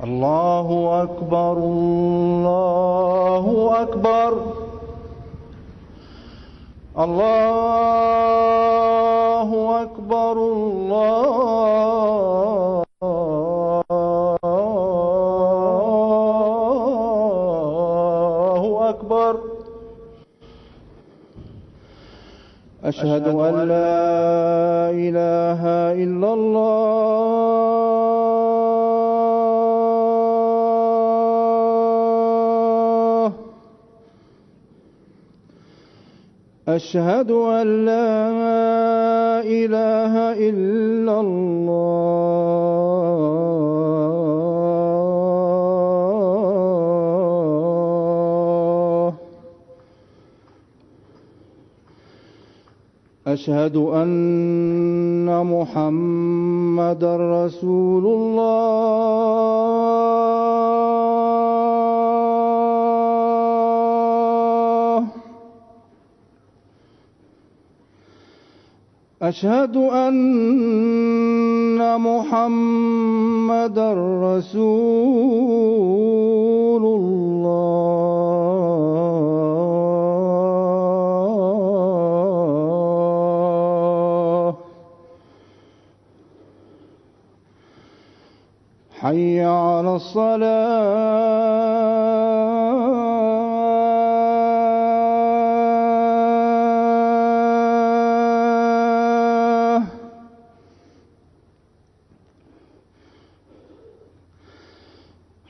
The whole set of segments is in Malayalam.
الله أكبر الله أكبر الله أكبر الله أكبر. أشهد أن لا إله إلا الله. أشهد أن لا إله إلا الله. أشهد أن محمدًا رسول الله. أشهد أن محمدًا رسول الله. حي على الصلاة.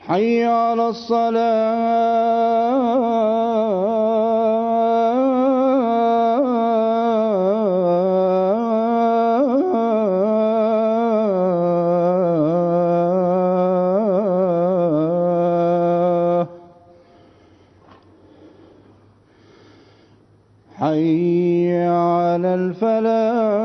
حي على الصلاة. حي على الفلاح.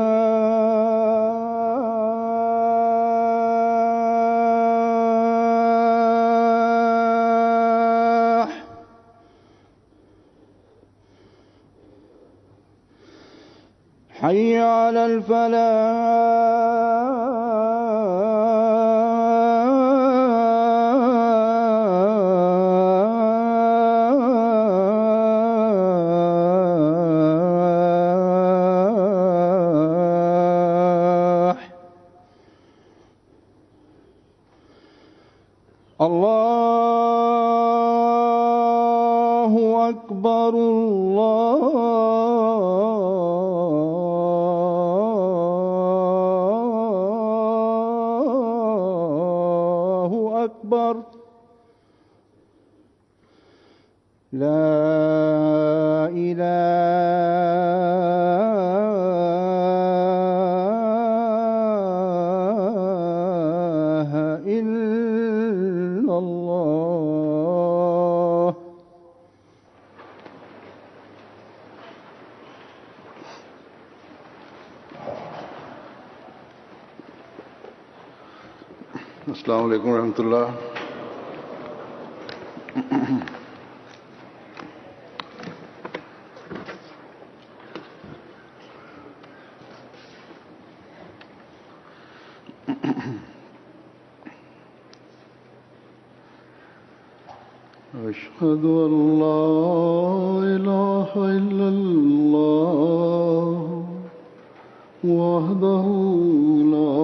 حي على الفلاح. الله أكبر الله أكبر. لا إله إلا الله. अस्सलामु अलैकुम रहमतुल्लाह। أشهد أن لا إله إلا الله وحده لا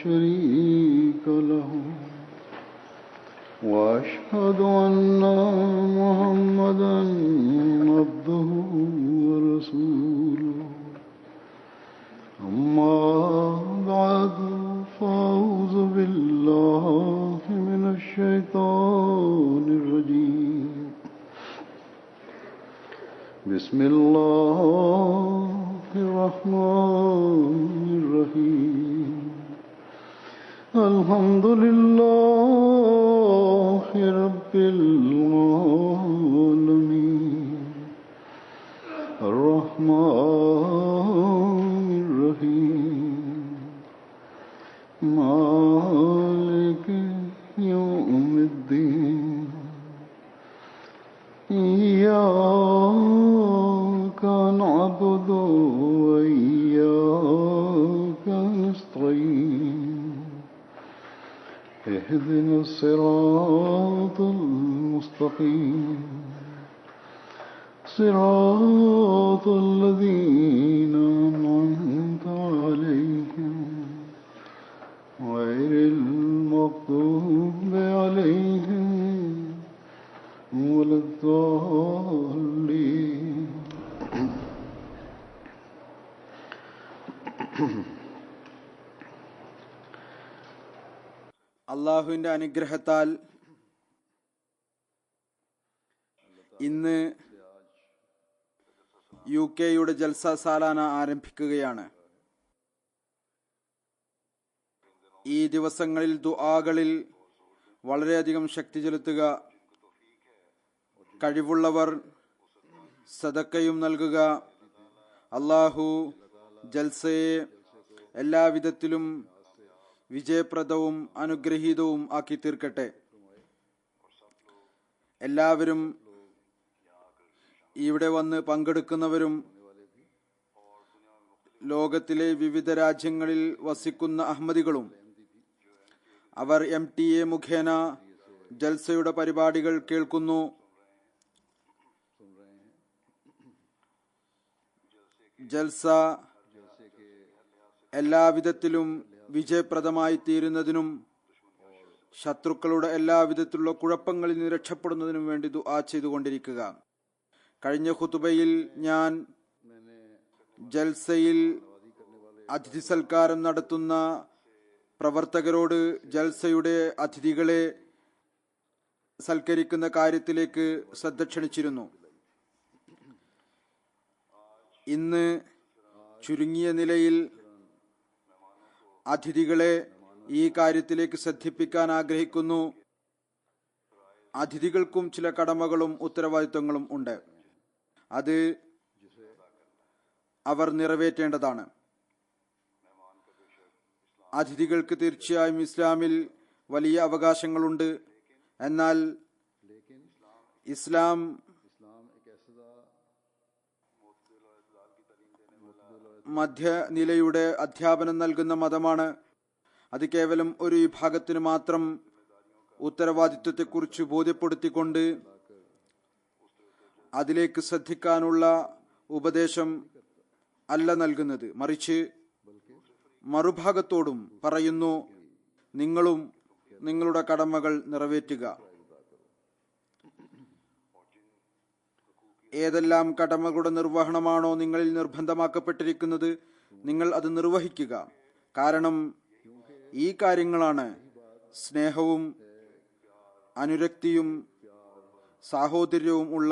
شريك له وأشهد أن محمدًا عبده ورسوله. أما بعد فأعوذ بالله من الشيطان الرجيم. بسم الله الرحمن الرحيم. الحمد لله رب العالمين. الرحمن الرحيم. مالك يوم الدين. إياك نعبد وإياك نستعين. اهدنا الصراط المستقيم صراط الذين أنعمت عليهم غير المغضوب عليهم ولا الضالين. അള്ളാഹുവിൻ്റെ അനുഗ്രഹത്താൽ ഇന്ന് UK-യുടെ ജൽസ സാലാന ആരംഭിക്കുകയാണ്. ഈ ദിവസങ്ങളിൽ ദുആകളിൽ വളരെയധികം ശക്തി ചെലുത്തുക, കഴിവുള്ളവർ സദക്കയും നൽകുക. അള്ളാഹു ജൽസയെ എല്ലാവിധത്തിലും വിജയപ്രദവും അനുഗ്രഹീതവും ആക്കി തീർക്കട്ടെ. എല്ലാവരും ഇവിടെ വന്ന് പങ്കെടുക്കുന്നവരും ലോകത്തിലെ വിവിധ രാജ്യങ്ങളിൽ വസിക്കുന്ന അഹമ്മദികളും അവർ MTA മുഖേന ജൽസയുടെ പരിപാടികൾ കേൾക്കുന്നു. ജൽസ എല്ലാവിധത്തിലും വിജയപ്രദമായി തീരുന്നതിനും ശത്രുക്കളുടെ എല്ലാവിധത്തിലുള്ള കുഴപ്പങ്ങളിൽ നിന്ന് രക്ഷപ്പെടുന്നതിനും വേണ്ടി ദുആ ചെയ്തുകൊണ്ടിരിക്കുക. കഴിഞ്ഞ ഖുതുബയിൽ ഞാൻ ജൽസയിൽ അതിഥി സൽക്കാരം നടത്തുന്ന പ്രവർത്തകരോട് ജൽസയുടെ അതിഥികളെ സൽക്കരിക്കുന്ന കാര്യത്തിലേക്ക് ശ്രദ്ധ ക്ഷണിച്ചിരുന്നു. ഇന്ന് ചുരുങ്ങിയ നിലയിൽ അതിഥികളെ ഈ കാര്യത്തിലേക്ക് ശ്രദ്ധിപ്പിക്കാൻ ആഗ്രഹിക്കുന്നു. അതിഥികൾക്കും ചില കടമകളും ഉത്തരവാദിത്വങ്ങളും ഉണ്ട്. അത് അവർ നിറവേറ്റേണ്ടതാണ്. അതിഥികൾക്ക് തീർച്ചയായും ഇസ്ലാമിൽ വലിയ അവകാശങ്ങളുണ്ട്. എന്നാൽ ഇസ്ലാം മധ്യനിലയുടെ അധ്യാപനം നൽകുന്ന മതമാണ്. അത് കേവലം ഒരു വിഭാഗത്തിന് മാത്രം ഉത്തരവാദിത്വത്തെക്കുറിച്ച് ബോധ്യപ്പെടുത്തിക്കൊണ്ട് അതിലേക്ക് ശ്രദ്ധിക്കാനുള്ള ഉപദേശം അല്ല നൽകുന്നത്. മറിച്ച് മറുഭാഗത്തോടും പറയുന്നു, നിങ്ങളും നിങ്ങളുടെ കടമകൾ നിറവേറ്റുക. ഏതെല്ലാം കടമകളുടെ നിർവഹണമാണോ നിങ്ങളിൽ നിർബന്ധമാക്കപ്പെട്ടിരിക്കുന്നത്, നിങ്ങൾ അത് നിർവഹിക്കുക. കാരണം ഈ കാര്യങ്ങളാണ് സ്നേഹവും അനുരക്തിയും സാഹോദര്യവും ഉള്ള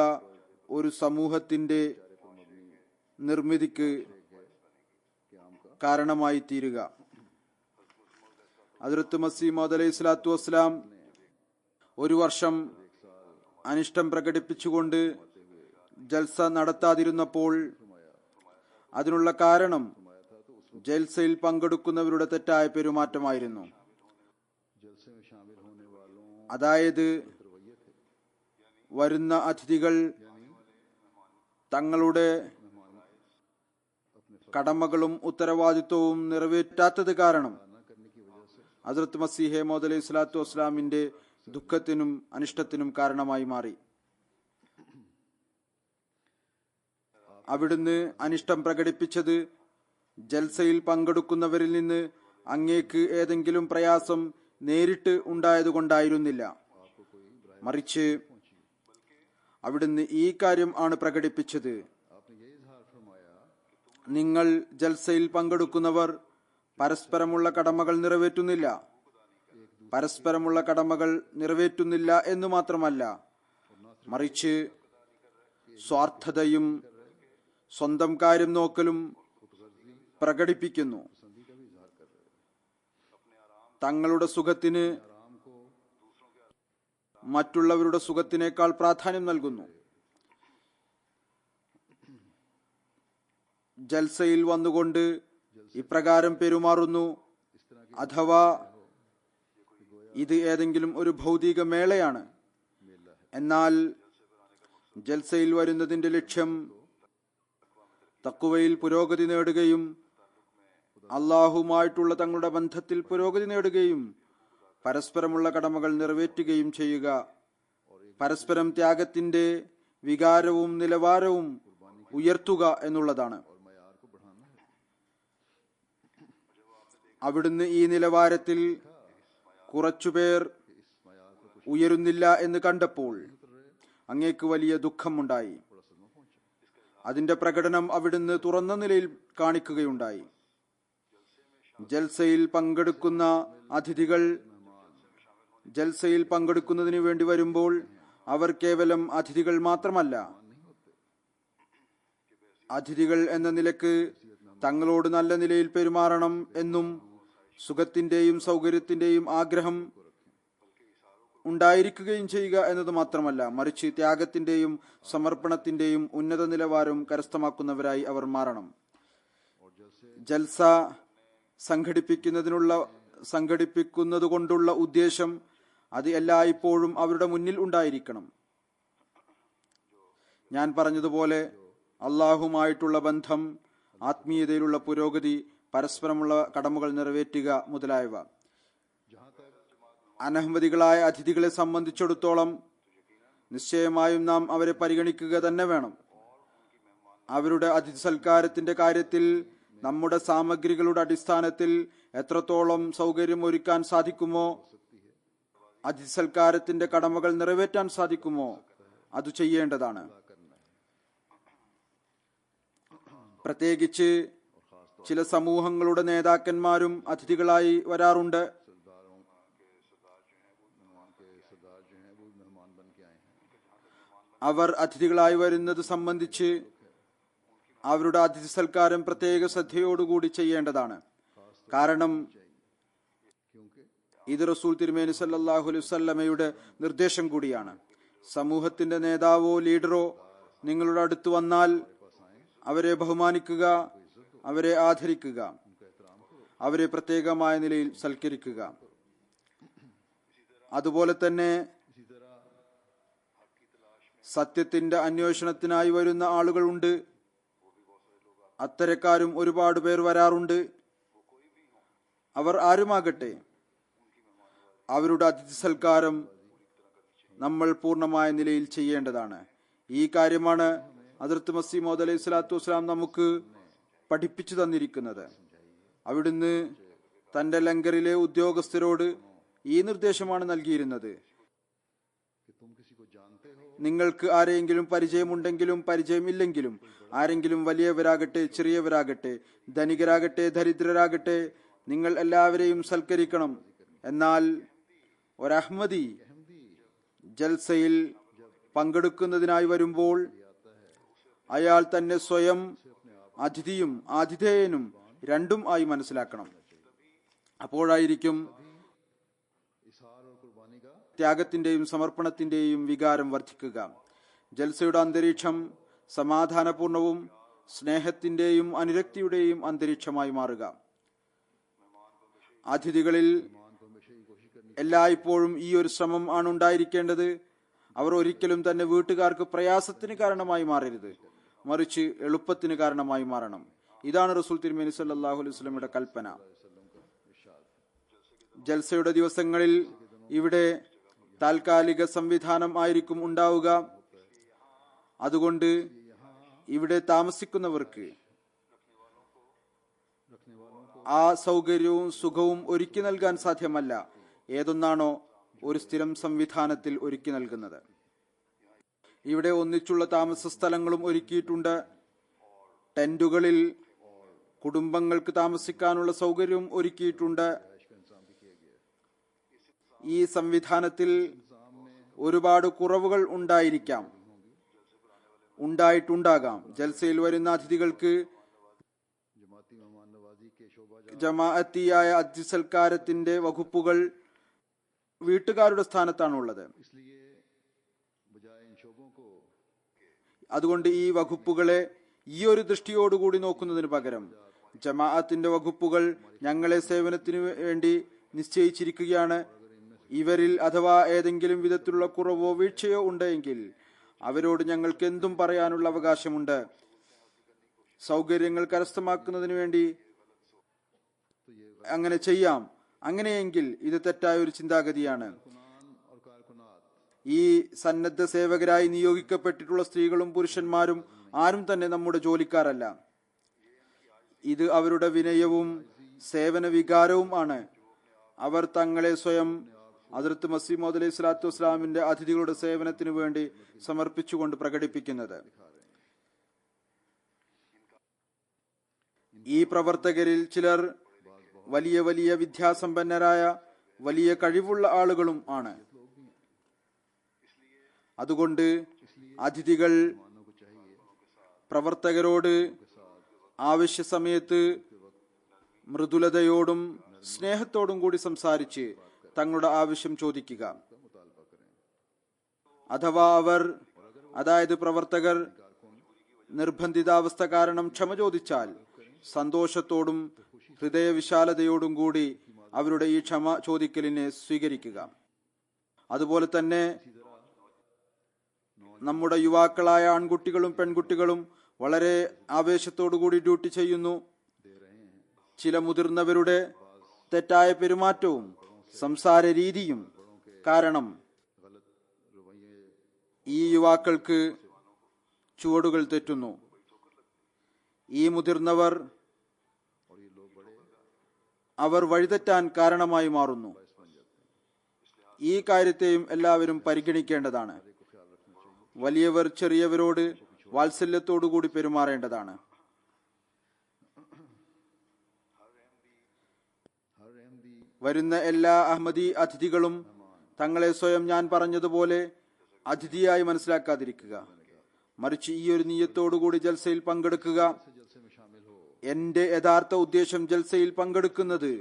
ഒരു സമൂഹത്തിന്റെ നിർമ്മിതിക്ക് കാരണമായി തീരുക. ഹദ്റത്ത് മസീഹ് മൗഊദ് അലൈഹി സ്വലാത്തു വസ്സലാം ഒരു വർഷം അനിഷ്ടം പ്രകടിപ്പിച്ചുകൊണ്ട് ജൽസ നടത്താതിരുന്നപ്പോൾ അതിനുള്ള കാരണം ജൽസയിൽ പങ്കെടുക്കുന്നവരുടെ തെറ്റായ പെരുമാറ്റമായിരുന്നു. അതായത് വരുന്ന അതിഥികൾ തങ്ങളുടെ കടമകളും ഉത്തരവാദിത്വവും നിറവേറ്റാത്തത് കാരണം ഹദ്റത്ത് മസീഹ് മൗഊദ് അലൈഹി സ്വലാത്തു വസ്സലാമിന്റെ ദുഃഖത്തിനും അനിഷ്ടത്തിനും കാരണമായി മാറി. അവിടുന്ന് അനിഷ്ടം പ്രകടിപ്പിച്ചത് ജൽസയിൽ പങ്കെടുക്കുന്നവരിൽ നിന്ന് അങ്ങേക്ക് ഏതെങ്കിലും പ്രയാസം നേരിട്ട് ഉണ്ടായതുകൊണ്ടായിരുന്നില്ല. മറിച്ച് അവിടുന്ന് ഈ കാര്യം ആണ് പ്രകടിപ്പിച്ചത്, നിങ്ങൾ ജൽസയിൽ പങ്കെടുക്കുന്നവർ പരസ്പരമുള്ള കടമകൾ നിറവേറ്റുന്നില്ല. പരസ്പരമുള്ള കടമകൾ നിറവേറ്റുന്നില്ല എന്നു മാത്രമല്ല, മറിച്ച് സ്വാർത്ഥതയും സ്വന്തം കാര്യം നോക്കലും പ്രകടിപ്പിക്കുന്നു. തങ്ങളുടെ സുഖത്തിന് മറ്റുള്ളവരുടെ സുഖത്തിനേക്കാൾ പ്രാധാന്യം നൽകുന്നു. ജൽസയിൽ വന്നുകൊണ്ട് ഇപ്രകാരം പെരുമാറുന്നു. അഥവാ ഇത് ഏതെങ്കിലും ഒരു ഭൗതിക മേളയാണ്. എന്നാൽ ജൽസയിൽ വരുന്നതിന്റെ ലക്ഷ്യം തഖ്വയിൽ പുരോഗതി നേടുകയും അള്ളാഹുമായിട്ടുള്ള തങ്ങളുടെ ബന്ധത്തിൽ പുരോഗതി നേടുകയും പരസ്പരമുള്ള കടമകൾ നിറവേറ്റുകയും ചെയ്യുക. പരസ്പരം ത്യാഗത്തിന്റെ വികാരവും നിലവാരവും ഉയർത്തുക എന്നുള്ളതാണ്. അവിടുന്ന് ഈ നിലവാരത്തിൽ കുറച്ചുപേർ ഉയരുന്നില്ല എന്ന് കണ്ടപ്പോൾ അങ്ങേക്ക് വലിയ ദുഃഖമുണ്ടായി. അതിന്റെ പ്രകടനം അവിടുന്ന് തുറന്ന നിലയിൽ കാണിക്കുകയുണ്ടായി. ജൽസയിൽ പങ്കെടുക്കുന്നതിന് വേണ്ടി വരുമ്പോൾ അവർ കേവലം അതിഥികൾ മാത്രമല്ല, അതിഥികൾ എന്ന നിലക്ക് തങ്ങളോട് നല്ല നിലയിൽ പെരുമാറണം എന്നും സുഖത്തിന്റെയും സൗകര്യത്തിന്റെയും ആഗ്രഹം ഉണ്ടായിരിക്കുകയും ചെയ്യുക എന്നത് മാത്രമല്ല, മറിച്ച് ത്യാഗത്തിന്റെയും സമർപ്പണത്തിന്റെയും ഉന്നത നിലവാരം കരസ്ഥമാക്കുന്നവരായി അവർ മാറണം. ജൽസ സംഘടിപ്പിക്കുന്നത് കൊണ്ടുള്ള ഉദ്ദേശം അത് എല്ലായ്പ്പോഴും അവരുടെ മുന്നിൽ ഉണ്ടായിരിക്കണം. ഞാൻ പറഞ്ഞതുപോലെ അള്ളാഹുമായിട്ടുള്ള ബന്ധം, ആത്മീയതയിലുള്ള പുരോഗതി, പരസ്പരമുള്ള കടമകൾ നിറവേറ്റുക മുതലായവ. അനഹമ്മദികളായ അതിഥികളെ സംബന്ധിച്ചിടത്തോളം നിശ്ചയമായും നാം അവരെ പരിഗണിക്കുക തന്നെ വേണം. അവരുടെ അതിഥി സൽക്കാരത്തിന്റെ കാര്യത്തിൽ നമ്മുടെ സാമഗ്രികളുടെ അടിസ്ഥാനത്തിൽ എത്രത്തോളം സൗകര്യം ഒരുക്കാൻ സാധിക്കുമോ, അതിഥി സൽക്കാരത്തിന്റെ കടമകൾ നിറവേറ്റാൻ സാധിക്കുമോ, അത് ചെയ്യേണ്ടതാണ്. പ്രത്യേകിച്ച് ചില സമൂഹങ്ങളുടെ നേതാക്കന്മാരും അതിഥികളായി വരാറുണ്ട്. അവർ അതിഥികളായി വരുന്നത് സംബന്ധിച്ച് അവരുടെ അതിഥി സൽക്കാരം പ്രത്യേക ശ്രദ്ധയോടുകൂടി ചെയ്യേണ്ടതാണ്. കാരണം ഇത് റസൂൽ തിരുമേനി സല്ലല്ലാഹു അലൈഹി വസല്ലമയുടെ നിർദ്ദേശം കൂടിയാണ്. സമൂഹത്തിന്റെ നേതാവോ ലീഡറോ നിങ്ങളുടെ അടുത്ത് വന്നാൽ അവരെ ബഹുമാനിക്കുക, അവരെ ആദരിക്കുക, അവരെ പ്രത്യേകമായ നിലയിൽ സൽക്കരിക്കുക. അതുപോലെ തന്നെ സത്യത്തിന്റെ അന്വേഷണത്തിനായി വരുന്ന ആളുകളുണ്ട്. അത്തരക്കാരും ഒരുപാട് പേർ വരാറുണ്ട്. അവർ ആരുമാകട്ടെ, അവരുടെ അതിഥി സൽക്കാരം നമ്മൾ പൂർണ്ണമായ നിലയിൽ ചെയ്യേണ്ടതാണ്. ഈ കാര്യമാണ് ഹദ്റത്ത് മസീഹ് മൗഊദ് അലൈഹി സ്വലാത്തു വസ്സലാം നമുക്ക് പഠിപ്പിച്ചു തന്നിരിക്കുന്നത്. അവിടുന്ന് തന്റെ ലങ്കറിലെ ഉദ്യോഗസ്ഥരോട് ഈ നിർദ്ദേശമാണ് നൽകിയിരുന്നത്: നിങ്ങൾക്ക് ആരെങ്കിലും പരിചയമുണ്ടെങ്കിലും പരിചയമില്ലെങ്കിലും, ആരെങ്കിലും വലിയവരാകട്ടെ ചെറിയവരാകട്ടെ, ധനികരാകട്ടെ ദരിദ്രരാകട്ടെ, നിങ്ങൾ എല്ലാവരെയും സൽക്കരിക്കണം. എന്നാൽ ഒരഹ്മദി ജൽസയിൽ പങ്കെടുക്കുന്നതിനായി വരുമ്പോൾ അയാൾ തന്നെ സ്വയം അതിഥിയും ആതിഥേയനും രണ്ടും ആയി മനസ്സിലാക്കണം. അപ്പോഴായിരിക്കും ത്യാഗത്തിന്റെയും സമർപ്പണത്തിന്റെയും വികാരം വർദ്ധിക്കുക. ജൽസയുടെ അന്തരീക്ഷം സമാധാനപൂർണവും സ്നേഹത്തിന്റെയും അനുരക്തിയുടെയും അന്തരീക്ഷമായി മാറുക. അതിഥികളിൽ എല്ലായ്പ്പോഴും ഈ ഒരു ശ്രമം ആണ് ഉണ്ടായിരിക്കേണ്ടത്. അവർ ഒരിക്കലും തന്നെ വീട്ടുകാർക്ക് പ്രയാസത്തിന് കാരണമായി മാറരുത്, മറിച്ച് എളുപ്പത്തിന് കാരണമായി മാറണം. ഇതാണ് റസൂൽ തിരുമേനി സല്ലല്ലാഹു അലൈഹി വസല്ലമയുടെ കൽപ്പന. ജൽസയുടെ ദിവസങ്ങളിൽ ഇവിടെ താൽക്കാലിക സംവിധാനം ആയിരിക്കും ഉണ്ടാവുക. അതുകൊണ്ട് ഇവിടെ താമസിക്കുന്നവർക്ക് ആ സൗകര്യവും സുഖവും ഒരുക്കി നൽകാൻ സാധ്യമല്ല. ഏതൊന്നാണോ ഒരു സ്ഥിരം സംവിധാനത്തിൽ ഒരുക്കി നൽകുന്നത്. ഇവിടെ ഒന്നിച്ചുള്ള താമസ സ്ഥലങ്ങളും ഒരുക്കിയിട്ടുണ്ട്. ടെന്റുകളിൽ കുടുംബങ്ങൾക്ക് താമസിക്കാനുള്ള സൗകര്യവും ഒരുക്കിയിട്ടുണ്ട്. ഈ സംവിധാനത്തിൽ ഒരുപാട് കുറവുകൾ ഉണ്ടായിട്ടുണ്ടാകാം. ജൽസയിൽ വരുന്ന അതിഥികൾക്ക് ജമാഅത്തിയായ അതിഥി സൽക്കാരത്തിന്റെ വകുപ്പുകൾ വീട്ടുകാരുടെ സ്ഥാനത്താണുള്ളത്. അതുകൊണ്ട് ഈ വകുപ്പുകളെ ഈ ഒരു ദൃഷ്ടിയോടുകൂടി നോക്കുന്നതിന് പകരം ജമാഅത്തിന്റെ വകുപ്പുകൾ ഞങ്ങളെ സേവനത്തിനു വേണ്ടി നിശ്ചയിച്ചിരിക്കുകയാണ്, ഇവരിൽ അഥവാ ഏതെങ്കിലും വിധത്തിലുള്ള കുറവോ വീഴ്ചയോ ഉണ്ടെങ്കിൽ അവരോട് ഞങ്ങൾക്ക് എന്തും പറയാനുള്ള അവകാശമുണ്ട്. സൗകര്യങ്ങൾ കരസ്ഥമാക്കുന്നതിന് വേണ്ടി അങ്ങനെ ചെയ്യാം. അങ്ങനെയെങ്കിൽ ഇത് തെറ്റായ ഒരു ചിന്താഗതിയാണ്. ഈ സന്നദ്ധ സേവകരായി നിയോഗിക്കപ്പെട്ടിട്ടുള്ള സ്ത്രീകളും പുരുഷന്മാരും ആരും തന്നെ നമ്മുടെ ജോലിക്കാരല്ല. ഇത് അവരുടെ വിനയവും സേവന വികാരവും ആണ്. അവർ തങ്ങളെ സ്വയം ഹദ്റത്ത് മസീഹ് മൗഊദ് അലൈഹി സ്വലാത്തു വസ്സലാമിന്റെ അതിഥികളുടെ സേവനത്തിനു വേണ്ടി സമർപ്പിച്ചുകൊണ്ട് പ്രകടിപ്പിക്കുന്നത്. ഈ പ്രവർത്തകരിൽ ചിലർ വലിയ വലിയ വിദ്യാസമ്പന്നരായ വലിയ കഴിവുള്ള ആളുകളും ആണ്. അതുകൊണ്ട് അതിഥികൾ പ്രവർത്തകരോട് ആവശ്യ സമയത്ത് മൃദുലതയോടും സ്നേഹത്തോടും കൂടി സംസാരിച്ച് തങ്ങളുടെ ആവശ്യം ചോദിക്കുക. അഥവാ അതായത് പ്രവർത്തകർ നിർബന്ധിതാവസ്ഥ കാരണം ക്ഷമ ചോദിച്ചാൽ സന്തോഷത്തോടും ഹൃദയവിശാലതയോടും കൂടി അവരുടെ ഈ ക്ഷമ ചോദിക്കലിനെ സ്വീകരിക്കുക. അതുപോലെ തന്നെ നമ്മുടെ യുവാക്കളായ ആൺകുട്ടികളും പെൺകുട്ടികളും വളരെ ആവേശത്തോടു കൂടി ഡ്യൂട്ടി ചെയ്യുന്നു. ചില മുതിർന്നവരുടെ തെറ്റായ പെരുമാറ്റവും സംസാര രീതിയും കാരണം ഈ യുവാക്കൾക്ക് ചുവടുകൾ തെറ്റുന്നു. ഈ മുതിർന്നവർ അവർ വഴിതെറ്റാൻ കാരണമായി മാറുന്നു. ഈ കാര്യത്തെയും എല്ലാവരും പരിഗണിക്കേണ്ടതാണ്. വലിയവർ ചെറിയവരോട് വാത്സല്യത്തോടുകൂടി പെരുമാറേണ്ടതാണ്. വരുന്ന എല്ലാ അഹമ്മദി അതിഥികളും തങ്ങളെ സ്വയം ഞാൻ പറഞ്ഞതുപോലെ അതിഥിയായി മനസ്സിലാക്കാതിരിക്കുക. മറിച്ച് ഈ ഒരു നിയ്യത്തോടുകൂടി ജൽസയിൽ പങ്കെടുക്കുക. എന്റെ യഥാർത്ഥ ഉദ്ദേശം ജൽസയിൽ പങ്കെടുക്കുന്നത്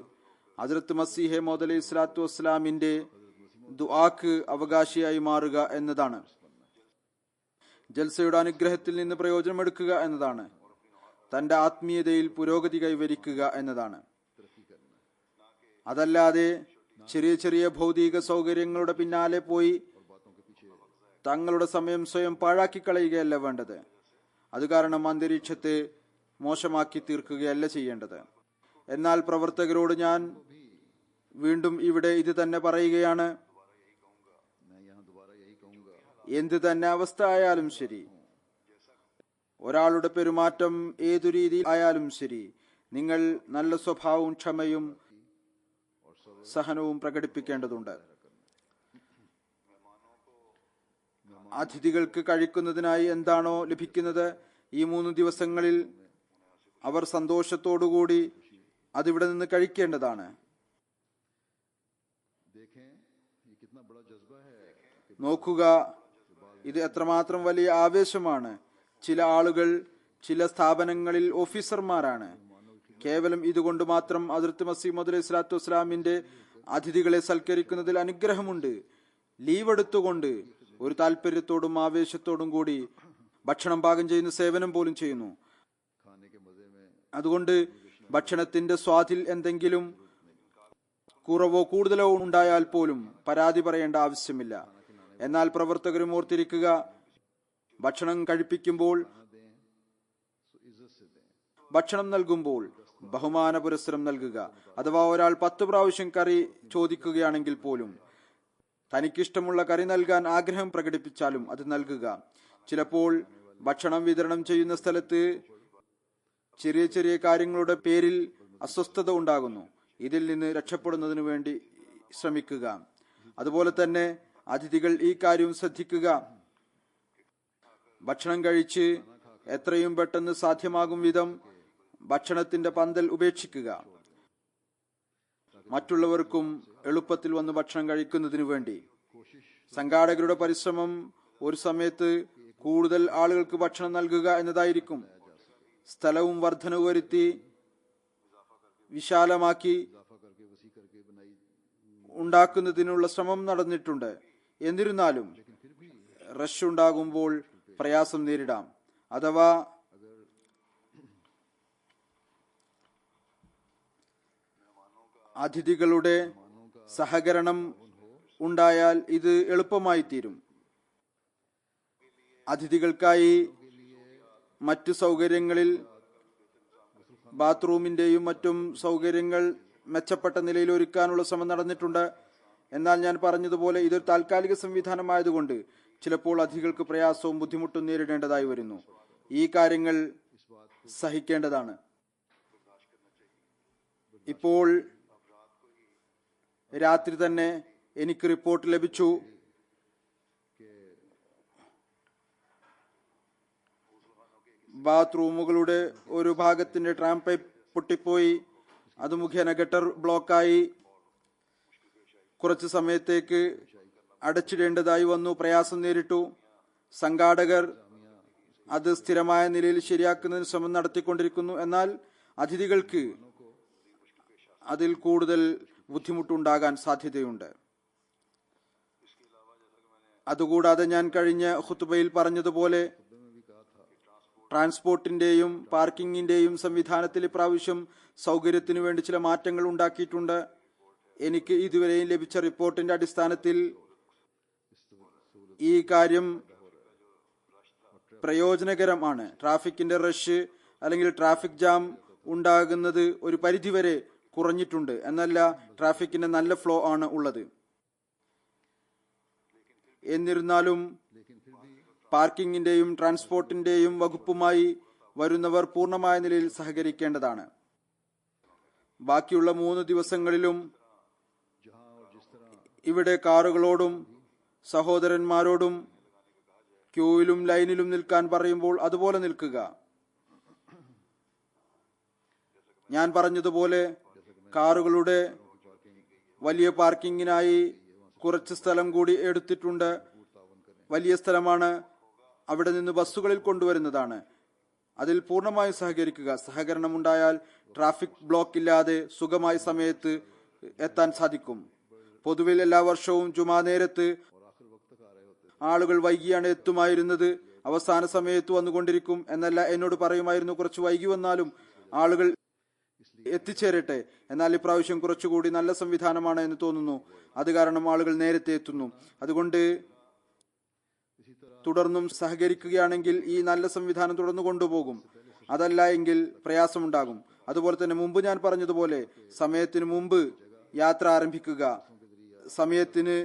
ഹദ്റത്ത് മസീഹ് മൗഊദ് അലൈഹി സ്വലാത്തു വസ്സലാമിന്റെ ദുആക്ക് അവകാശിയായി മാറുക എന്നതാണ്. ജൽസയുടെ അനുഗ്രഹത്തിൽ നിന്ന് പ്രയോജനമെടുക്കുക എന്നതാണ്. തന്റെ ആത്മീയതയിൽ പുരോഗതി കൈവരിക്കുക എന്നതാണ്. അതല്ലാതെ ചെറിയ ചെറിയ ഭൗതിക സൗകര്യങ്ങളുടെ പിന്നാലെ പോയി തങ്ങളുടെ സമയം സ്വയം പാഴാക്കി കളയുകയല്ല വേണ്ടത്. അത് കാരണം അന്തരീക്ഷത്തെ മോശമാക്കി തീർക്കുകയല്ല ചെയ്യേണ്ടത്. എന്നാൽ പ്രവർത്തകരോട് ഞാൻ വീണ്ടും ഇവിടെ ഇത് തന്നെ പറയുകയാണ്. എന്ത് തന്നെ അവസ്ഥ ആയാലും ശരി, ഒരാളുടെ പെരുമാറ്റം ഏതു രീതിയിൽ ആയാലും ശരി, നിങ്ങൾ നല്ല സ്വഭാവവും ക്ഷമയും സഹനവും പ്രകടിപ്പിക്കേണ്ടതുണ്ട്. അതിഥികൾക്ക് കഴിക്കുന്നതിനായി എന്താണോ ലഭിക്കുന്നത് ഈ 3 ദിവസങ്ങളിൽ അവർ സന്തോഷത്തോടുകൂടി അതിവിടെ നിന്ന് കഴിക്കേണ്ടതാണ്. നോക്കുക, ഇത് എത്രമാത്രം വലിയ ആവേശമാണ്. ചില ആളുകൾ ചില സ്ഥാപനങ്ങളിൽ ഓഫീസർമാരാണ്. കേവലം ഇതുകൊണ്ട് മാത്രം ഹദ്റത്ത് മസീഹ് മൗഊദ് അലൈഹി സ്വലാത്തു വസ്സലാമിന്റെ അതിഥികളെ സൽക്കരിക്കുന്നതിൽ അനുഗ്രഹമുണ്ട്. ലീവ് എടുത്തുകൊണ്ട് ഒരു താല്പര്യത്തോടും ആവേശത്തോടും കൂടി ഭക്ഷണം പാകം ചെയ്യുന്ന സേവനം പോലും ചെയ്യുന്നു. അതുകൊണ്ട് ഭക്ഷണത്തിന്റെ സ്വാദിൽ എന്തെങ്കിലും കുറവോ കൂടുതലോ ഉണ്ടായാൽ പോലും പരാതി പറയേണ്ട ആവശ്യമില്ല. എന്നാൽ പ്രവർത്തകരും ഓർത്തിരിക്കുക, ഭക്ഷണം കഴിപ്പിക്കുമ്പോൾ, ഭക്ഷണം നൽകുമ്പോൾ ബഹുമാന പുരസ്സരം നൽകുക. അഥവാ ഒരാൾ 10 പ്രാവശ്യം കറി ചോദിക്കുകയാണെങ്കിൽ പോലും തനിക്കിഷ്ടമുള്ള കറി നൽകാൻ ആഗ്രഹം പ്രകടിപ്പിച്ചാലും അത് നൽകുക. ചിലപ്പോൾ ഭക്ഷണം വിതരണം ചെയ്യുന്ന സ്ഥലത്ത് ചെറിയ ചെറിയ കാര്യങ്ങളുടെ പേരിൽ അസ്വസ്ഥത ഉണ്ടാകുന്നു. ഇതിൽ നിന്ന് രക്ഷപ്പെടുന്നതിന് വേണ്ടി ശ്രമിക്കുക. അതുപോലെ തന്നെ അതിഥികൾ ഈ കാര്യം ശ്രദ്ധിക്കുക. ഭക്ഷണം കഴിച്ച് എത്രയും പെട്ടെന്ന് സാധ്യമാകും വിധം ഭക്ഷണത്തിന്റെ പന്തൽ ഉപേക്ഷിക്കുക. മറ്റുള്ളവർക്കും എളുപ്പത്തിൽ വന്ന് ഭക്ഷണം കഴിക്കുന്നതിനു വേണ്ടി സംഘാടകരുടെ പരിശ്രമം ഒരു സമയത്ത് കൂടുതൽ ആളുകൾക്ക് ഭക്ഷണം നൽകുക എന്നതായിരിക്കും. സ്ഥലവും വർധനവ് വരുത്തി വിശാലമാക്കി ഉണ്ടാക്കുന്നതിനുള്ള ശ്രമം നടന്നിട്ടുണ്ട്. എന്നിരുന്നാലും റഷ് ഉണ്ടാകുമ്പോൾ പ്രയാസം നേരിടാം. അഥവാ അതിഥികളുടെ സഹകരണം ഉണ്ടായാൽ ഇത് എളുപ്പമായി തീരും. അതിഥികൾക്കായി മറ്റു സൗകര്യങ്ങളിൽ ബാത്റൂമിന്റെയും മറ്റും സൗകര്യങ്ങൾ മെച്ചപ്പെട്ട നിലയിൽ ഒരുക്കാനുള്ള ശ്രമം നടന്നിട്ടുണ്ട്. എന്നാൽ ഞാൻ പറഞ്ഞതുപോലെ ഇതൊരു താൽക്കാലിക സംവിധാനമായതുകൊണ്ട് ചിലപ്പോൾ അധികൾക്ക് പ്രയാസവും ബുദ്ധിമുട്ടും നേരിടേണ്ടതായി വരുന്നു. ഈ കാര്യങ്ങൾ സഹിക്കേണ്ടതാണ്. ഇപ്പോൾ രാത്രി തന്നെ എനിക്ക് റിപ്പോർട്ട് ലഭിച്ചു, ബാത്റൂമുകളുടെ ഒരു ഭാഗത്തിന്റെ ട്രാം പൈപ്പ് പൊട്ടിപ്പോയി. അത് മുഖേന ഗട്ടർ ബ്ലോക്കായി. കുറച്ചു സമയത്തേക്ക് അടച്ചിടേണ്ടതായി വന്നു. പ്രയാസം നേരിട്ടു. സംഘാടകർ അത് സ്ഥിരമായ നിലയിൽ ശരിയാക്കുന്നതിന് ശ്രമം നടത്തിക്കൊണ്ടിരിക്കുന്നു. എന്നാൽ അതിഥികൾക്ക് അതിൽ കൂടുതൽ ബുദ്ധിമുട്ടുണ്ടാകാൻ സാധ്യതയുണ്ട്. അതുകൂടാതെ ഞാൻ കഴിഞ്ഞ ഖുത്ബയിൽ പറഞ്ഞതുപോലെ ട്രാൻസ്പോർട്ടിന്റെയും പാർക്കിങ്ങിന്റെയും സംവിധാനത്തിൽ ഇപ്രാവശ്യം സൗകര്യത്തിനു വേണ്ടി ചില മാറ്റങ്ങൾ ഉണ്ടാക്കിയിട്ടുണ്ട്. എനിക്ക് ഇതുവരെയും ലഭിച്ച റിപ്പോർട്ടിന്റെ അടിസ്ഥാനത്തിൽ ഈ കാര്യം പ്രയോജനകരമാണ്. ട്രാഫിക്കിന്റെ റഷ് അല്ലെങ്കിൽ ട്രാഫിക് ജാം ഉണ്ടാകുന്നത് ഒരു പരിധിവരെ കുറഞ്ഞിട്ടുണ്ട്. എന്നല്ല, ട്രാഫിക്കിന്റെ നല്ല ഫ്ലോ ആണ് ഉള്ളത്. എന്നിരുന്നാലും പാർക്കിങ്ങിന്റെയും ട്രാൻസ്പോർട്ടിന്റെയും വകുപ്പുമായി വരുന്നവർ പൂർണ്ണമായ നിലയിൽ സഹകരിക്കേണ്ടതാണ്. ബാക്കിയുള്ള 3 ദിവസങ്ങളിലും ഇവിടെ കാറുകളോടും സഹോദരന്മാരോടും ക്യൂവിലും ലൈനിലും നിൽക്കാൻ പറയുമ്പോൾ അതുപോലെ നിൽക്കുക. ഞാൻ പറഞ്ഞതുപോലെ കാറുകളുടെ വലിയ പാർക്കിങ്ങിനായി കുറച്ച് സ്ഥലം കൂടി എടുത്തിട്ടുണ്ട്. വലിയ സ്ഥലമാണ്. അവിടെ നിന്ന് ബസ്സുകളിൽ കൊണ്ടുവരുന്നതാണ്. അതിൽ പൂർണ്ണമായും സഹകരിക്കുക. സഹകരണം ഉണ്ടായാൽ ട്രാഫിക് ബ്ലോക്ക് ഇല്ലാതെ സുഖമായ സമയത്ത് എത്താൻ സാധിക്കും. പൊതുവിൽ എല്ലാ വർഷവും ജുമാ നേരത്ത് ആളുകൾ വൈകിയാണ് എത്തുമായിരുന്നത്. അവസാന സമയത്ത് വന്നുകൊണ്ടിരിക്കും. എന്നല്ല, എന്നോട് പറയുമായിരുന്നു കുറച്ച് വൈകി വന്നാലും ആളുകൾ എത്തിച്ചേരട്ടെ. എന്നാൽ ഇപ്രാവശ്യം കുറച്ചുകൂടി നല്ല സംവിധാനമാണ് എന്ന് തോന്നുന്നു. അത് കാരണം ആളുകൾ നേരത്തെ എത്തുന്നു. അതുകൊണ്ട് തുടർന്നും സഹകരിക്കുകയാണെങ്കിൽ ഈ നല്ല സംവിധാനം തുടർന്നു കൊണ്ടുപോകും. അതല്ല എങ്കിൽ പ്രയാസമുണ്ടാകും. അതുപോലെ തന്നെ മുമ്പ് ഞാൻ പറഞ്ഞതുപോലെ സമയത്തിന് മുമ്പ് യാത്ര ആരംഭിക്കുക. സമയത്തിന്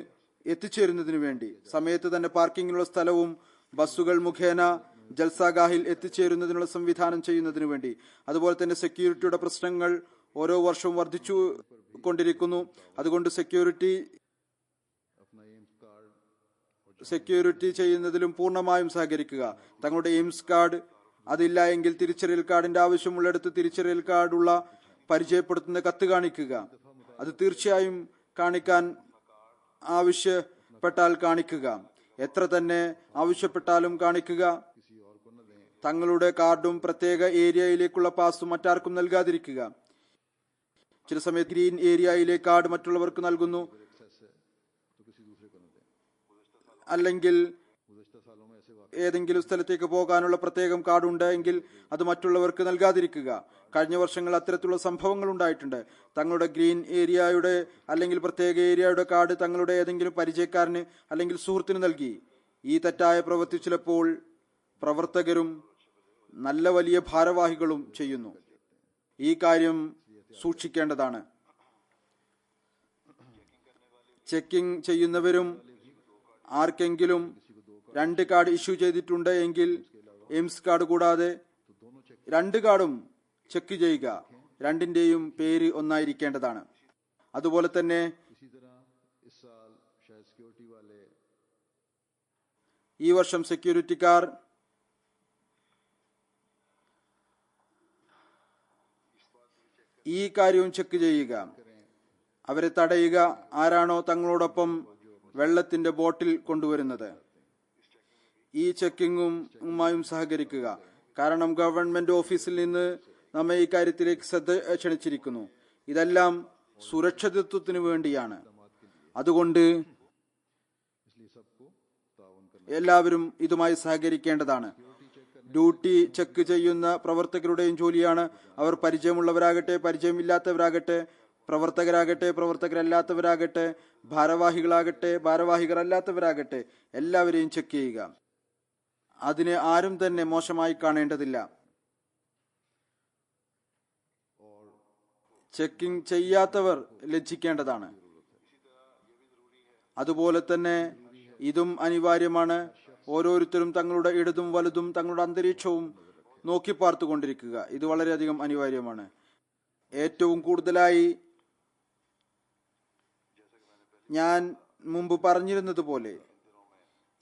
എത്തിച്ചേരുന്നതിന് വേണ്ടി സമയത്ത് തന്നെ പാർക്കിങ്ങിനുള്ള സ്ഥലവും ബസ്സുകൾ മുഖേന ജൽസാഗാഹിൽ എത്തിച്ചേരുന്നതിനുള്ള സംവിധാനം ചെയ്യുന്നതിന് വേണ്ടി. അതുപോലെ തന്നെ സെക്യൂരിറ്റിയുടെ പ്രശ്നങ്ങൾ ഓരോ വർഷവും വർദ്ധിച്ചു കൊണ്ടിരിക്കുന്നു. അതുകൊണ്ട് സെക്യൂരിറ്റി ചെയ്യുന്നതിലും പൂർണ്ണമായും സഹകരിക്കുക. തങ്ങളുടെ എയിംസ് കാർഡ് അതില്ല എങ്കിൽ തിരിച്ചറിയൽ കാർഡിന്റെ ആവശ്യമുള്ളിടത്ത് തിരിച്ചറിയൽ കാർഡുള്ള പരിചയപ്പെടുത്തുന്ന കത്ത് കാണിക്കുക. അത് തീർച്ചയായും കാണിക്കാൻ ആവശ്യപ്പെട്ടാൽ കാണിക്കുക. എത്ര തന്നെ ആവശ്യപ്പെട്ടാലും കാണിക്കുക. തങ്ങളുടെ കാർഡും പ്രത്യേക ഏരിയയിലേക്കുള്ള പാസും മറ്റാർക്കും നൽകാതിരിക്കുക. ചില സമയത്ത് ഗ്രീൻ ഏരിയയിലെ കാർഡ് മറ്റുള്ളവർക്ക് നൽകുന്നു. അല്ലെങ്കിൽ ഏതെങ്കിലും സ്ഥലത്തേക്ക് പോകാനുള്ള പ്രത്യേകം കാർഡ് ഉണ്ട് എങ്കിൽ അത് മറ്റുള്ളവർക്ക് നൽകാതിരിക്കുക. കഴിഞ്ഞ വർഷങ്ങൾ അത്തരത്തിലുള്ള സംഭവങ്ങൾ ഉണ്ടായിട്ടുണ്ട്. തങ്ങളുടെ ഗ്രീൻ ഏരിയയുടെ അല്ലെങ്കിൽ പ്രത്യേക ഏരിയയുടെ കാർഡ് തങ്ങളുടെ ഏതെങ്കിലും പരിചയക്കാരന് അല്ലെങ്കിൽ സുഹൃത്തിന് നൽകി. ഈ തെറ്റായ പ്രവൃത്തി ചിലപ്പോൾ പ്രവർത്തകരും നല്ല വലിയ ഭാരവാഹികളും ചെയ്യുന്നു. ഈ കാര്യം സൂക്ഷിക്കേണ്ടതാണ്. ചെക്കിംഗ് ചെയ്യുന്നവരും ആർക്കെങ്കിലും 2 കാർഡ് ഇഷ്യൂ ചെയ്തിട്ടുണ്ട് എങ്കിൽ എയിംസ് കാർഡ് കൂടാതെ 2 കാർഡും ചെക്ക് ചെയ്യുക. 2ന്റെയും പേര് ഒന്നായിരിക്കേണ്ടതാണ്. അതുപോലെ തന്നെ ഈ വർഷം സെക്യൂരിറ്റിക്കാർ ഈ കാര്യവും ചെക്ക് ചെയ്യുക. അവരെ തടയുക. ആരാണോ തങ്ങളോടൊപ്പം വെള്ളത്തിന്റെ ബോട്ടിൽ കൊണ്ടുവരുന്നത്, ഈ ചെക്കിങ്ങുമായും സഹകരിക്കുക. കാരണം ഗവൺമെന്റ് ഓഫീസിൽ നിന്ന് നമ്മെ ഈ കാര്യത്തിലേക്ക് ശ്രദ്ധ ക്ഷണിച്ചിരിക്കുന്നു. ഇതെല്ലാം സുരക്ഷിതത്വത്തിന് വേണ്ടിയാണ്. അതുകൊണ്ട് എല്ലാവരും ഇതുമായി സഹകരിക്കേണ്ടതാണ്. ഡ്യൂട്ടി ചെക്ക് ചെയ്യുന്ന പ്രവർത്തകരുടെയും ജോലിയാണ്. അവർ പരിചയമുള്ളവരാകട്ടെ പരിചയമില്ലാത്തവരാകട്ടെ, പ്രവർത്തകരാകട്ടെ പ്രവർത്തകരല്ലാത്തവരാകട്ടെ, ഭാരവാഹികളാകട്ടെ ഭാരവാഹികളല്ലാത്തവരാകട്ടെ, എല്ലാവരെയും ചെക്ക് ചെയ്യുക. അതിനെ ആരും തന്നെ മോശമായി കാണേണ്ടതില്ല. ചെക്കിംഗ് ചെയ്യാത്തവർ ലജ്ജിക്കേണ്ടതാണ്. അതുപോലെ തന്നെ ഇതും അനിവാര്യമാണ്. ഓരോരുത്തരും തങ്ങളുടെ ഇടതും വലതും തങ്ങളുടെ അന്തരീക്ഷവും നോക്കി പാർത്തുകൊണ്ടിരിക്കുക. ഇത് വളരെയധികം അനിവാര്യമാണ്. ഏറ്റവും കൂടുതലായി ഞാൻ മുമ്പ് പറഞ്ഞിരുന്നത് പോലെ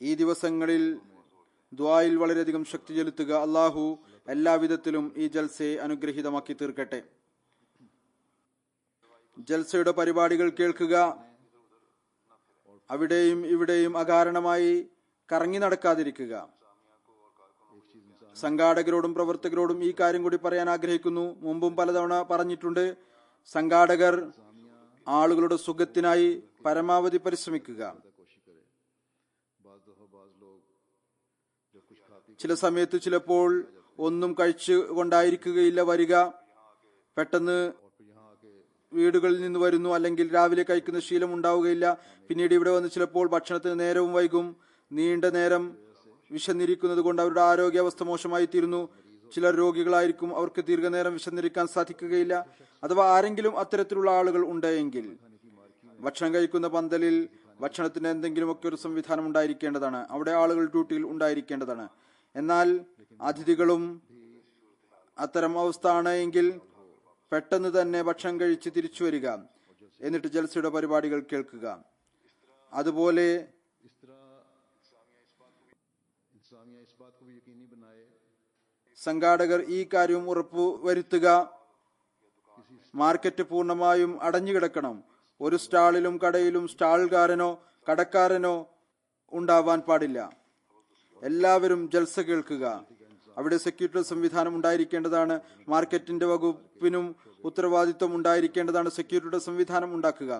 ഈ ദിവസങ്ങളിൽ ദുആയിൽ വളരെയധികം ശക്തി ചെലുത്തുക. അള്ളാഹു എല്ലാവിധത്തിലും ഈ ജൽസയെ അനുഗ്രഹീതമാക്കി തീർക്കട്ടെ. ജൽസയുടെ പരിപാടികൾ കേൾക്കുക. അവിടെയും ഇവിടെയും അകാരണമായി കറങ്ങി നടക്കാതിരിക്കുക. സംഘാടകരോടും പ്രവർത്തകരോടും ഈ കാര്യം കൂടി പറയാൻ ആഗ്രഹിക്കുന്നു. മുമ്പും പലതവണ പറഞ്ഞിട്ടുണ്ട്. സംഘാടകർ ആളുകളുടെ സുഖത്തിനായി പരമാവധി പരിശ്രമിക്കുക. ചില സമയത്ത് ചിലപ്പോൾ ഒന്നും കഴിച്ചു കൊണ്ടായിരിക്കുകയില്ല വരിക. പെട്ടെന്ന് വീടുകളിൽ നിന്ന് വരുന്നു, അല്ലെങ്കിൽ രാവിലെ കഴിക്കുന്ന ശീലം ഉണ്ടാവുകയില്ല. പിന്നീട് ഇവിടെ വന്ന് ചിലപ്പോൾ ഭക്ഷണത്തിന് നേരവും വൈകും. നീണ്ട നേരം വിശന്നിരിക്കുന്നത് കൊണ്ട് അവരുടെ ആരോഗ്യാവസ്ഥ മോശമായി തീരുന്നു. ചിലർ രോഗികളായിരിക്കും, അവർക്ക് ദീർഘനേരം വിശന്നിരിക്കാൻ സാധിക്കുകയില്ല. അഥവാ ആരെങ്കിലും അത്തരത്തിലുള്ള ആളുകൾ ഉണ്ടെങ്കിൽ ഭക്ഷണം കഴിക്കുന്ന പന്തലിൽ ഭക്ഷണത്തിന് എന്തെങ്കിലുമൊക്കെ ഒരു സംവിധാനം ഉണ്ടായിരിക്കേണ്ടതാണ്. അവിടെ ആളുകൾ ഡ്യൂട്ടിയിൽ ഉണ്ടായിരിക്കേണ്ടതാണ്. എന്നാൽ അതിഥികളും അത്തരം അവസ്ഥ ആണ് എങ്കിൽ പെട്ടെന്ന് തന്നെ ഭക്ഷണം കഴിച്ച് തിരിച്ചു വരിക, എന്നിട്ട് ജൽസയുടെ പരിപാടികൾ കേൾക്കുക. അതുപോലെ സംഘാടകർ ഈ കാര്യം ഉറപ്പുവരുത്തുക. മാർക്കറ്റ് പൂർണ്ണമായും അടഞ്ഞുകിടക്കണം. ഒരു സ്റ്റാളിലും കടയിലും സ്റ്റാൾകാരനോ കടക്കാരനോ ഉണ്ടാവാൻ പാടില്ല. എല്ലാവരും ജൽസ കേൾക്കുക. അവിടെ സെക്യൂരിറ്റി സംവിധാനം ഉണ്ടായിരിക്കേണ്ടതാണ്. മാർക്കറ്റിന്റെ വകുപ്പിനും ഉത്തരവാദിത്വം ഉണ്ടായിരിക്കേണ്ടതാണ്. സെക്യൂരിറ്റിയുടെ സംവിധാനം ഉണ്ടാക്കുക.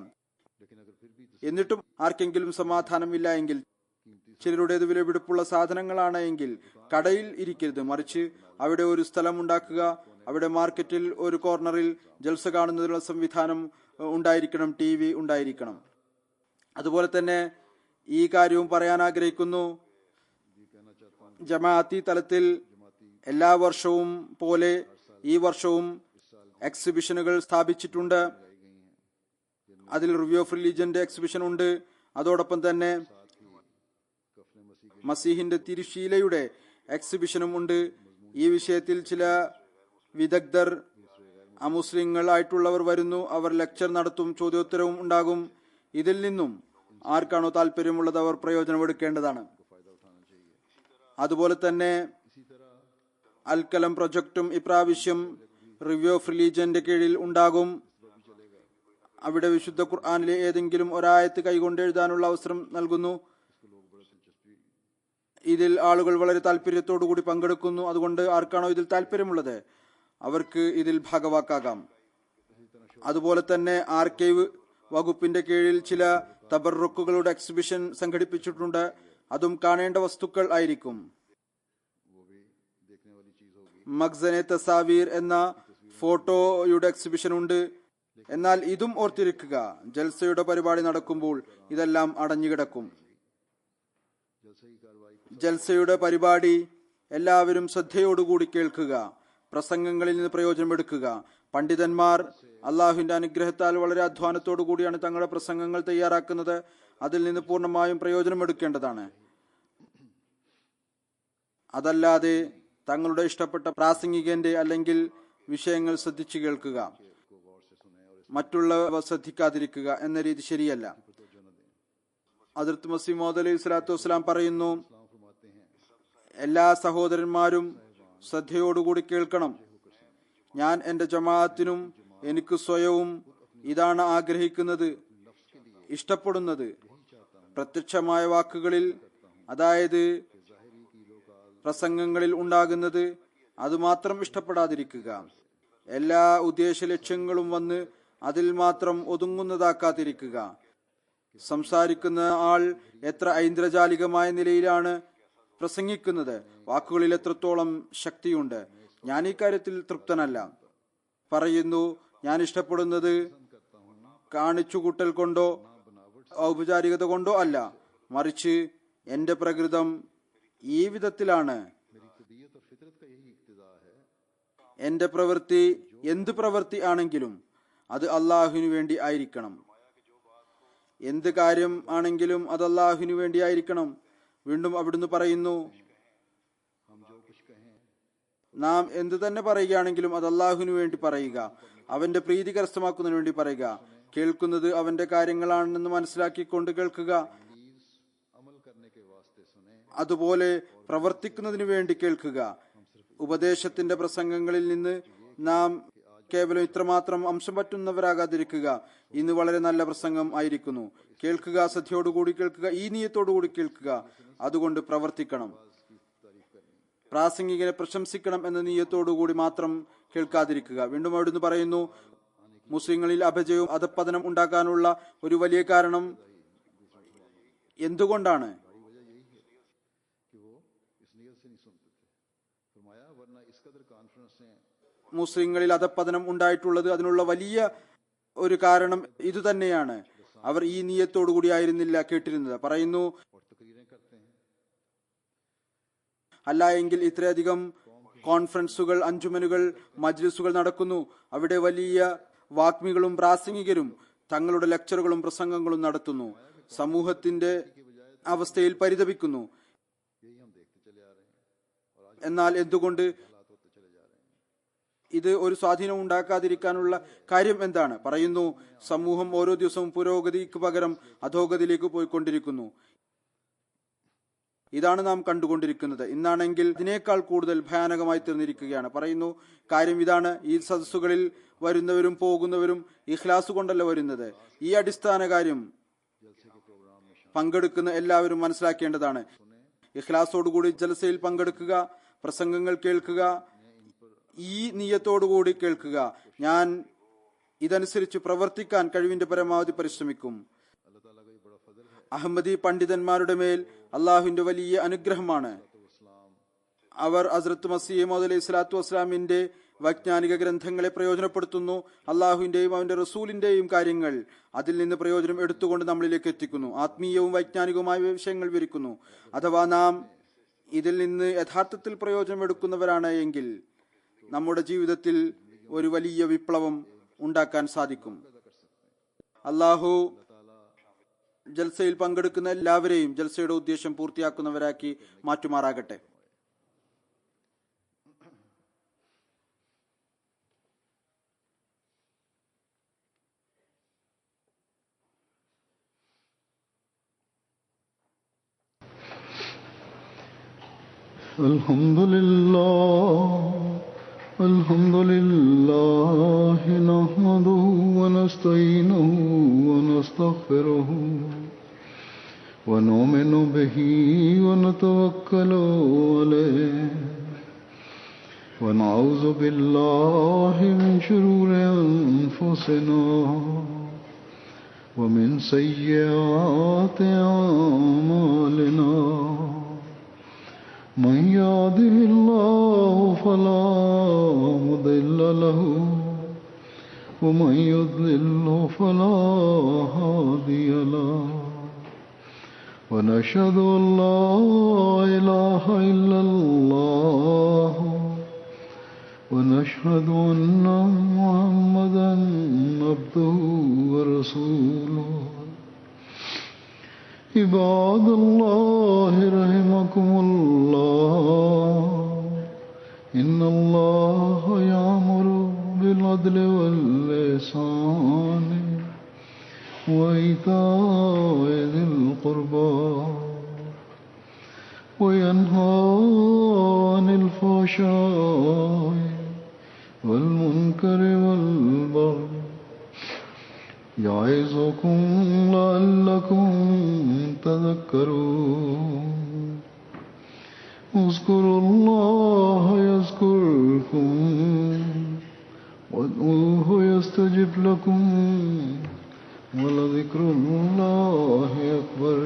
എന്നിട്ടും ആർക്കെങ്കിലും സമാധാനമില്ല എങ്കിൽ, ചിലരുടേത് വിലപിടിപ്പുള്ള സാധനങ്ങളാണ് എങ്കിൽ കടയിൽ ഇരിക്കരുത്, മറിച്ച് അവിടെ ഒരു സ്ഥലം ഉണ്ടാക്കുക. അവിടെ മാർക്കറ്റിൽ ഒരു കോർണറിൽ ജൽസ കാണുന്നതിനുള്ള സംവിധാനം ഉണ്ടായിരിക്കണം. TV ഉണ്ടായിരിക്കണം. അതുപോലെ തന്നെ ഈ കാര്യവും പറയാൻ ആഗ്രഹിക്കുന്നു. ജമാഅത്തി തലത്തിൽ എല്ലാ വർഷവും പോലെ ഈ വർഷവും എക്സിബിഷനുകൾ സ്ഥാപിച്ചിട്ടുണ്ട്. അതിൽ റിവ്യൂ ഓഫ് റിലീജിയന്റെ എക്സിബിഷൻ ഉണ്ട്. അതോടൊപ്പം തന്നെ മസീഹിന്റെ തിരുശീലയുടെ എക്സിബിഷനും ഉണ്ട്. ഈ വിഷയത്തിൽ ചില വിദഗ്ധർ അമുസ്ലിങ്ങൾ ആയിട്ടുള്ളവർ വരുന്നു. അവർ ലെക്ചർ നടത്തും, ചോദ്യോത്തരവും ഉണ്ടാകും. ഇതിൽ നിന്നും ആർക്കാണോ താല്പര്യമുള്ളത് അവർ പ്രയോജനമെടുക്കേണ്ടതാണ്. അതുപോലെ തന്നെ അൽക്കലം പ്രൊജക്ടും ഇപ്രാവശ്യം റിവ്യൂ ഓഫ് റിലീജിയന്റെ കീഴിൽ ഉണ്ടാകും. അവിടെ വിശുദ്ധ ഖുർആനിലെ ഏതെങ്കിലും ഒരായത്ത് കൈകൊണ്ട് എഴുതാനുള്ള അവസരം നൽകുന്നു. ഇതിൽ ആളുകൾ വളരെ താല്പര്യത്തോടു കൂടി പങ്കെടുക്കുന്നു. അതുകൊണ്ട് ആർക്കാണോ ഇതിൽ താല്പര്യമുള്ളത് അവർക്ക് ഇതിൽ ഭാഗവാക്കാകാം. അതുപോലെ തന്നെ ആർക്കൈവ് വകുപ്പിന്റെ കീഴിൽ ചില തബറുക്കുകളുടെ എക്സിബിഷൻ സംഘടിപ്പിച്ചിട്ടുണ്ട്. അതും കാണേണ്ട വസ്തുക്കൾ ആയിരിക്കും. മഖ്സനെ തസാവീർ എന്ന ഫോട്ടോയുടെ എക്സിബിഷൻ ഉണ്ട്. എന്നാൽ ഇതും ഓർത്തിരിക്കുക, ജൽസയുടെ പരിപാടി നടക്കുമ്പോൾ ഇതെല്ലാം അടഞ്ഞുകിടക്കും. ജൽസയുടെ പരിപാടി എല്ലാവരും ശ്രദ്ധയോടുകൂടി കേൾക്കുക. പ്രസംഗങ്ങളിൽ നിന്ന് പ്രയോജനമെടുക്കുക. പണ്ഡിതന്മാർ അള്ളാഹുവിന്റെ അനുഗ്രഹത്താൽ വളരെ അധ്വാനത്തോടു കൂടിയാണ് തങ്ങളുടെ പ്രസംഗങ്ങൾ തയ്യാറാക്കുന്നത്. അതിൽ നിന്ന് പൂർണ്ണമായും പ്രയോജനമെടുക്കേണ്ടതാണ്. അതല്ലാതെ തങ്ങളുടെ ഇഷ്ടപ്പെട്ട പ്രാസംഗികന്റെ അല്ലെങ്കിൽ വിഷയങ്ങൾ ശ്രദ്ധിച്ചു കേൾക്കുക, മറ്റുള്ളവ ശ്രദ്ധിക്കാതിരിക്കുക എന്ന രീതി ശരിയല്ല. ഹദ്റത്ത് മസീഹ് മൗഊദ് അലൈഹി സ്വലാത്തു വസ്സലാം പറയുന്നു, എല്ലാ സഹോദരന്മാരും ശ്രദ്ധയോടുകൂടി കേൾക്കണം. ഞാൻ എന്റെ ജമാഅത്തിനും എനിക്ക് സ്വയവും ഇതാണ് ആഗ്രഹിക്കുന്നത്, ഇഷ്ടപ്പെടുന്നത്. പ്രത്യക്ഷമായ വാക്കുകളിൽ, അതായത് പ്രസംഗങ്ങളിൽ ഉണ്ടാകുന്നത് അതുമാത്രം ഇഷ്ടപ്പെടാതിരിക്കുക. എല്ലാ ഉദ്ദേശ ലക്ഷ്യങ്ങളും വന്ന് അതിൽ മാത്രം ഒതുങ്ങുന്നതാക്കാതിരിക്കുക. സംസാരിക്കുന്ന ആൾ എത്ര ഐന്ദ്രജാലികമായ നിലയിലാണ് പ്രസംഗിക്കുന്നത്, വാക്കുകളിൽ എത്രത്തോളം ശക്തിയുണ്ട്. ഞാൻ ഈ കാര്യത്തിൽ തൃപ്തനല്ല. പറയുന്നു, ഞാൻ ഇഷ്ടപ്പെടുന്നത് കാണിച്ചുകൂട്ടൽ കൊണ്ടോ ഔപചാരികത കൊണ്ടോ അല്ല, മറിച്ച് എന്റെ പ്രകൃതം ഈ വിധത്തിലാണ്. എന്റെ പ്രവൃത്തി എന്ത് പ്രവൃത്തി ആണെങ്കിലും അത് അള്ളാഹുവിനു വേണ്ടി ആയിരിക്കണം. എന്ത് കാര്യം ആണെങ്കിലും അത് അള്ളാഹുവിനു വേണ്ടി ആയിരിക്കണം. വീണ്ടും അവിടുന്ന് പറയുന്നു, നാം എന്ത് തന്നെ പറയുകയാണെങ്കിലും അത് അള്ളാഹുവിനു വേണ്ടി പറയുക, അവന്റെ പ്രീതി കരസ്ഥമാക്കുന്നതിന് വേണ്ടി പറയുക. കേൾക്കുന്നത് അവന്റെ കാര്യങ്ങളാണെന്ന് മനസ്സിലാക്കിക്കൊണ്ട് കേൾക്കുക. അതുപോലെ പ്രവർത്തിക്കുന്നതിന് വേണ്ടി കേൾക്കുക. ഉപദേശത്തിന്റെ പ്രസംഗങ്ങളിൽ നിന്ന് നാം കേവലം ഇത്രമാത്രം അംശം പറ്റുന്നവരാകാതിരിക്കുക. ഇന്ന് വളരെ നല്ല പ്രസംഗം ആയിരിക്കുന്നു, കേൾക്കുക, ശ്രദ്ധയോടുകൂടി കേൾക്കുക, ഈ നിയത്തോടുകൂടി കേൾക്കുക, അതുകൊണ്ട് പ്രവർത്തിക്കണം. പ്രാസംഗികനെ പ്രശംസിക്കണം എന്ന നിയത്തോടുകൂടി മാത്രം കേൾക്കാതിരിക്കുക. വീണ്ടും അവിടുന്ന് പറയുന്നു, മുസ്ലിങ്ങളിൽ അപജയവും അധപ്പതനം ഉണ്ടാക്കാനുള്ള ഒരു വലിയ കാരണം എന്തുകൊണ്ടാണ്? മുസ്ലിങ്ങളിൽ അധപ്പതനം ഉണ്ടായിട്ടുള്ളത് അതിനുള്ള വലിയ ഒരു കാരണം ഇതുതന്നെയാണ്. അവർ ഈ നിയത്തോടുകൂടി ആയിരുന്നില്ല കേട്ടിരുന്നത്. പറയുന്നു, അല്ല എങ്കിൽ ഇത്രയധികം കോൺഫറൻസുകൾ, അഞ്ചുമനുകൾ, മജ്ലിസുകൾ നടക്കുന്നു. അവിടെ വലിയ വാഗ്മികളും പ്രാസംഗികരും തങ്ങളുടെ ലെക്ചറുകളും പ്രസംഗങ്ങളും നടത്തുന്നു. സമൂഹത്തിന്റെ അവസ്ഥയിൽ പരിതപിക്കുന്നു. എന്നാൽ എന്തുകൊണ്ട് ഇത് ഒരു സ്വാധീനം ഉണ്ടാക്കാതിരിക്കാനുള്ള കാര്യം എന്താണ്? പറയുന്നു, സമൂഹം ഓരോ ദിവസവും പുരോഗതിക്ക് പകരം അധോഗതിയിലേക്ക് പോയിക്കൊണ്ടിരിക്കുന്നു. ഇതാണ് നാം കണ്ടുകൊണ്ടിരിക്കുന്നത്. ഇന്നാണെങ്കിൽ ഇതിനേക്കാൾ കൂടുതൽ ഭയാനകമായി തീർന്നിരിക്കുകയാണ്. പറയുന്നു, കാര്യം ഇതാണ്, ഈ സദസ്സുകളിൽ വരുന്നവരും പോകുന്നവരും ഇഖ്ലാസ് കൊണ്ടല്ല വരുന്നത്. ഈ അടിസ്ഥാന കാര്യം പങ്കെടുക്കുന്ന എല്ലാവരും മനസ്സിലാക്കേണ്ടതാണ്. ഇഖ്ലാസോടുകൂടി ജലസയിൽ പങ്കെടുക്കുക, പ്രസംഗങ്ങൾ കേൾക്കുക, ഈ നിയത്തോടുകൂടി കേൾക്കുക. ഞാൻ ഇതനുസരിച്ച് പ്രവർത്തിക്കാൻ കഴിവിന്റെ പരമാവധി പരിശ്രമിക്കും. അഹമ്മദി പണ്ഡിതന്മാരുടെ മേൽ അള്ളാഹുവിന്റെ വലിയ അനുഗ്രഹമാണ്. അവർ ഹസ്രത്ത് മസീഹ് മൗഊദ് അലൈഹി സ്വലാത്തു വസ്സലാമിന്റെ വൈജ്ഞാനിക ഗ്രന്ഥങ്ങളെ പ്രയോജനപ്പെടുത്തുന്നു. അള്ളാഹുവിന്റെയും അവന്റെ റസൂലിന്റെയും കാര്യങ്ങൾ അതിൽ നിന്ന് പ്രയോജനം എടുത്തുകൊണ്ട് നമ്മളിലേക്ക് എത്തിക്കുന്നു. ആത്മീയവും വൈജ്ഞാനികവുമായ വിഷയങ്ങൾ വിവരിക്കുന്നു. അഥവാ നാം ഇതിൽ നിന്ന് യഥാർത്ഥത്തിൽ പ്രയോജനം എടുക്കുന്നവരാണ് എങ്കിൽ നമ്മുടെ ജീവിതത്തിൽ ഒരു വലിയ വിപ്ലവം ഉണ്ടാക്കാൻ സാധിക്കും. അള്ളാഹു ജൽസയിൽ പങ്കെടുക്കുന്ന എല്ലാവരെയും ജൽസയുടെ ഉദ്ദേശം പൂർത്തിയാക്കുന്നവരാക്കി മാറ്റുമാറാകട്ടെ. അൽഹംദുലില്ലാഹി നഹ്മദുഹു വനസ്തഈനുഹു വനസ്തഗ്ഫിറുഹു വനുഅ്മിനു ബിഹി വനതവക്കലു അലൈഹി വനഊദു ബില്ലാഹി മിൻ ശുറൂരി അൻഫുസിനാ വമിൻ സയ്യിആതി അഅ്മാലിനാ. من يهده الله فلا مضل له ومن يضلل فلا هادي له ونشهد أن لا إله إلا الله ونشهد أن محمدا عبده ورسوله. عباد الله رحمكم الله إن الله يأمر بالعدل والإحسان وإيتاء ذي القربى وينهى عن الفحشاء والمنكر والبغي يعظكم لعلكم تذكرون. اذكروا الله يذكركم وادعوه يستجب لكم ولذكر الله أكبر.